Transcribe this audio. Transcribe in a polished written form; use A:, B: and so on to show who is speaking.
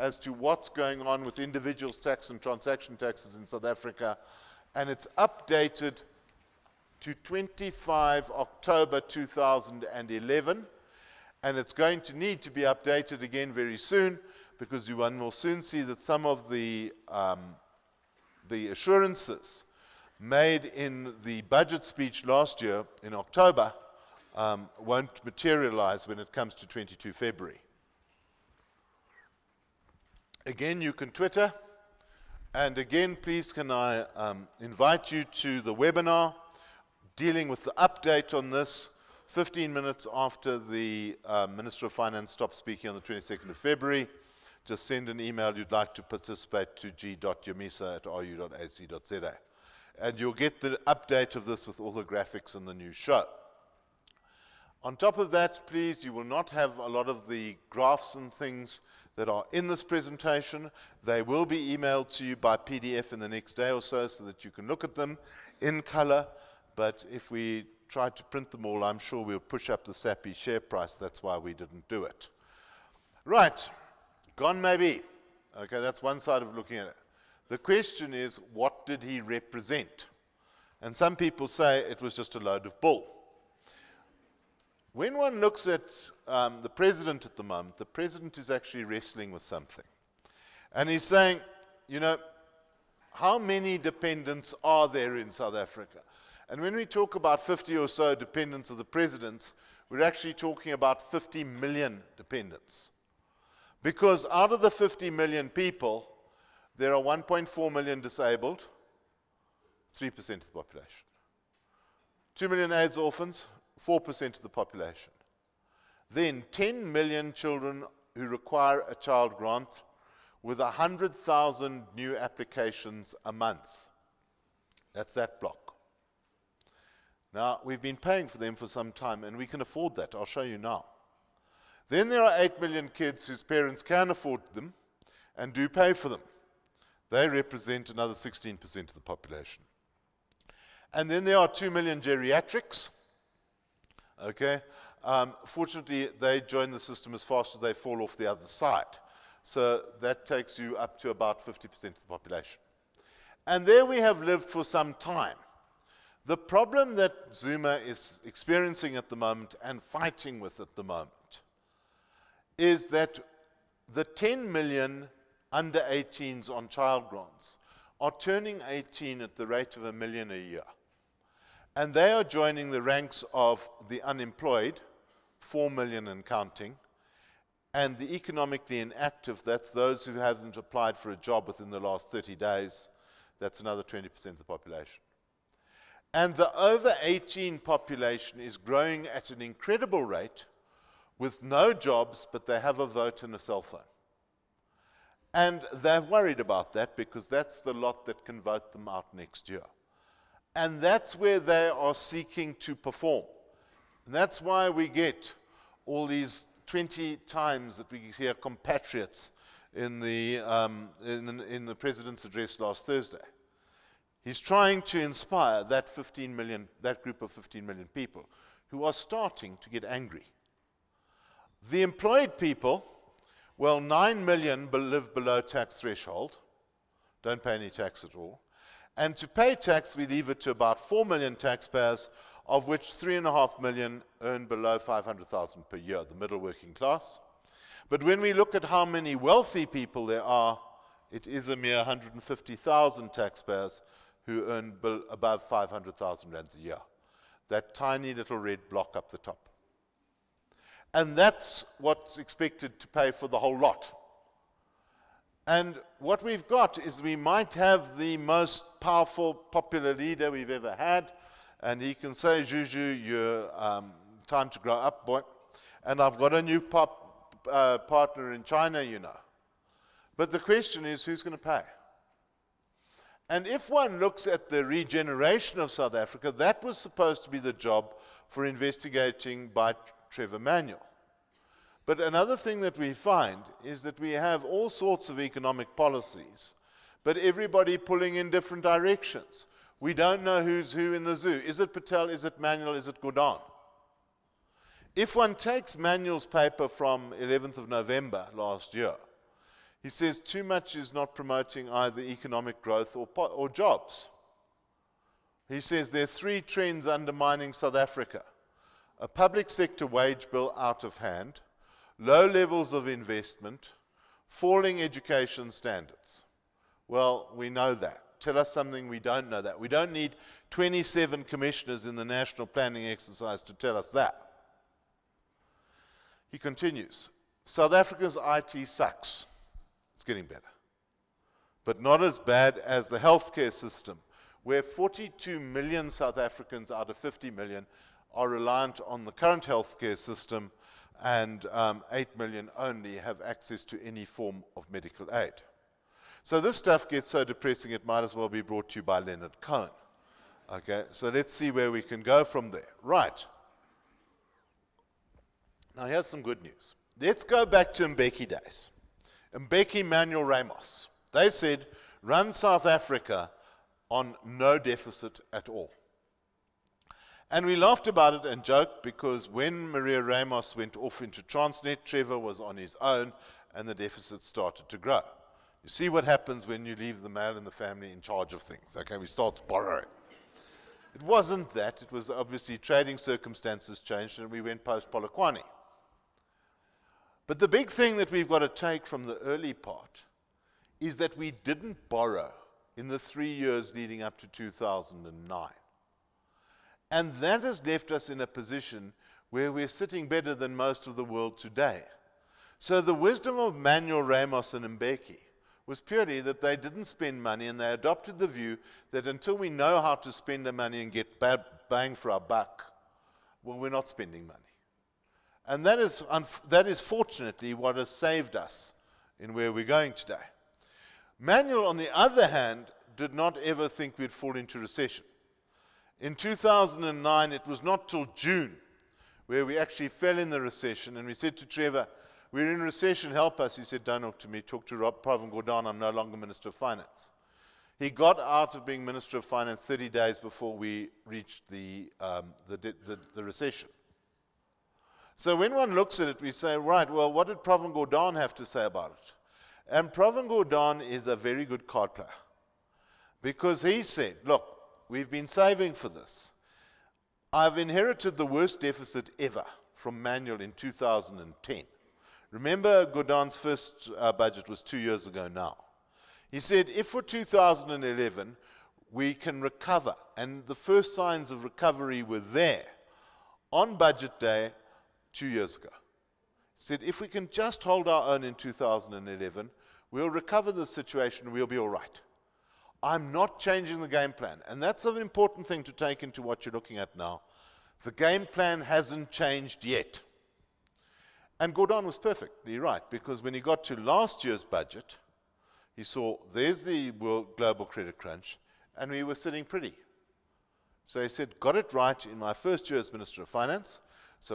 A: as to what's going on with individuals' tax and transaction taxes in South Africa, and it's updated to 25 October 2011, and it's going to need to be updated again very soon, because one will soon see that some of the assurances made in the budget speech last year in October won't materialize when it comes to 22 February. Again, you can Twitter, and again, please can I invite you to the webinar dealing with the update on this 15 minutes after the Minister of Finance stopped speaking on the 22nd of February. Just send an email you'd like to participate to g.yamisa@ru.ac.za. And you'll get the update of this with all the graphics and the new show. On top of that, please, you will not have a lot of the graphs and things that are in this presentation. They will be emailed to you by PDF in the next day or so that you can look at them in color. But if we tried to print them all, I'm sure we'll push up the SAPI share price. That's why we didn't do it. Right. Gone maybe. Okay, that's one side of looking at it. The question is, what did he represent? And some people say it was just a load of bull. When one looks at the president at the moment, the president is actually wrestling with something. And he's saying, you know, how many dependents are there in South Africa? And when we talk about 50 or so dependents of the presidents, we're actually talking about 50 million dependents. Because out of the 50 million people, there are 1.4 million disabled, 3% of the population. 2 million AIDS orphans, 4% of the population. Then 10 million children who require a child grant with 100,000 new applications a month. That's that block. Now, we've been paying for them for some time, and we can afford that. I'll show you now. Then there are 8 million kids whose parents can afford them and do pay for them. They represent another 16% of the population. And then there are 2 million geriatrics. Okay? Fortunately, they join the system as fast as they fall off the other side. So that takes you up to about 50% of the population. And there we have lived for some time. The problem that Zuma is experiencing at the moment and fighting with at the moment is that the 10 million under 18s on child grants are turning 18 at the rate of 1 million a year. And they are joining the ranks of the unemployed, 4 million and counting, and the economically inactive, that's those who haven't applied for a job within the last 30 days, that's another 20% of the population. And the over 18 population is growing at an incredible rate with no jobs, but they have a vote and a cell phone. And they're worried about that because that's the lot that can vote them out next year. And that's where they are seeking to perform. And that's why we get all these 20 times that we hear compatriots in the president's address last Thursday. He's trying to inspire that 15 million, that group of 15 million people who are starting to get angry. The employed people, well, 9 million live below tax threshold, don't pay any tax at all. And to pay tax, we leave it to about 4 million taxpayers, of which 3.5 million earn below 500,000 per year, the middle working class. But when we look at how many wealthy people there are, it is a mere 150,000 taxpayers who earn above 500,000 rands a year. That tiny little red block up the top. And that's what's expected to pay for the whole lot. And what we've got is we might have the most powerful popular leader we've ever had, and he can say, Juju, you're time to grow up, boy. And I've got a new partner in China, you know. But the question is, who's going to pay? And if one looks at the regeneration of South Africa, that was supposed to be the job for investigating by Trevor Manuel. But another thing that we find is that we have all sorts of economic policies, but everybody pulling in different directions. We don't know who's who in the zoo. Is it Patel? Is it Manuel? Is it Gordhan? If one takes Manuel's paper from 11th of November last year, He says too much is not promoting either economic growth or jobs. He says there are three trends undermining South Africa: a public sector wage bill out of hand, low levels of investment, falling education standards. Well, we know that. Tell us something we don't know that. We don't need 27 commissioners in the national planning exercise to tell us that. He continues, South Africa's IT sucks. It's getting better. But not as bad as the healthcare system, where 42 million South Africans out of 50 million are reliant on the current healthcare system, and 8 million only have access to any form of medical aid. So this stuff gets so depressing it might as well be brought to you by Leonard Cohen. Okay, so let's see where we can go from there. Right. Now here's some good news. Let's go back to Mbeki days. Mbeki, Manuel Ramos. They said, run South Africa on no deficit at all. And we laughed about it and joked because when Maria Ramos went off into Transnet, Trevor was on his own and the deficit started to grow. You see what happens when you leave the male in the family in charge of things. Okay, we start borrowing. It wasn't that. It was obviously trading circumstances changed and we went post-Polokwane. But the big thing that we've got to take from the early part is that we didn't borrow in the 3 years leading up to 2009. And that has left us in a position where we're sitting better than most of the world today. So the wisdom of Manuel Ramos and Mbeki was purely that they didn't spend money and they adopted the view that until we know how to spend the money and get bang for our buck, well, we're not spending money. And that is fortunately what has saved us in where we're going today. Manuel, on the other hand, did not ever think we'd fall into recession. In 2009, it was not till June where we actually fell in the recession, and we said to Trevor, we're in recession, help us. He said, don't talk to me, talk to Pravin Gordhan, I'm no longer Minister of Finance. He got out of being Minister of Finance 30 days before we reached the recession. So when one looks at it, we say, right, well, what did Pravin Gordhan have to say about it? And Pravin Gordhan is a very good card player because he said, look, we've been saving for this. I've inherited the worst deficit ever from Manuel in 2010. Remember, Gordhan's first budget was 2 years ago now. He said, if for 2011 we can recover, and the first signs of recovery were there on budget day 2 years ago. He said, if we can just hold our own in 2011, we'll recover the situation, we'll be all right. I'm not changing the game plan. And that's an important thing to take into what you're looking at now. The game plan hasn't changed yet. And Gordhan was perfectly right, because when he got to last year's budget, he saw there's the global credit crunch, and we were sitting pretty. So he said, got it right in my first year as Minister of Finance.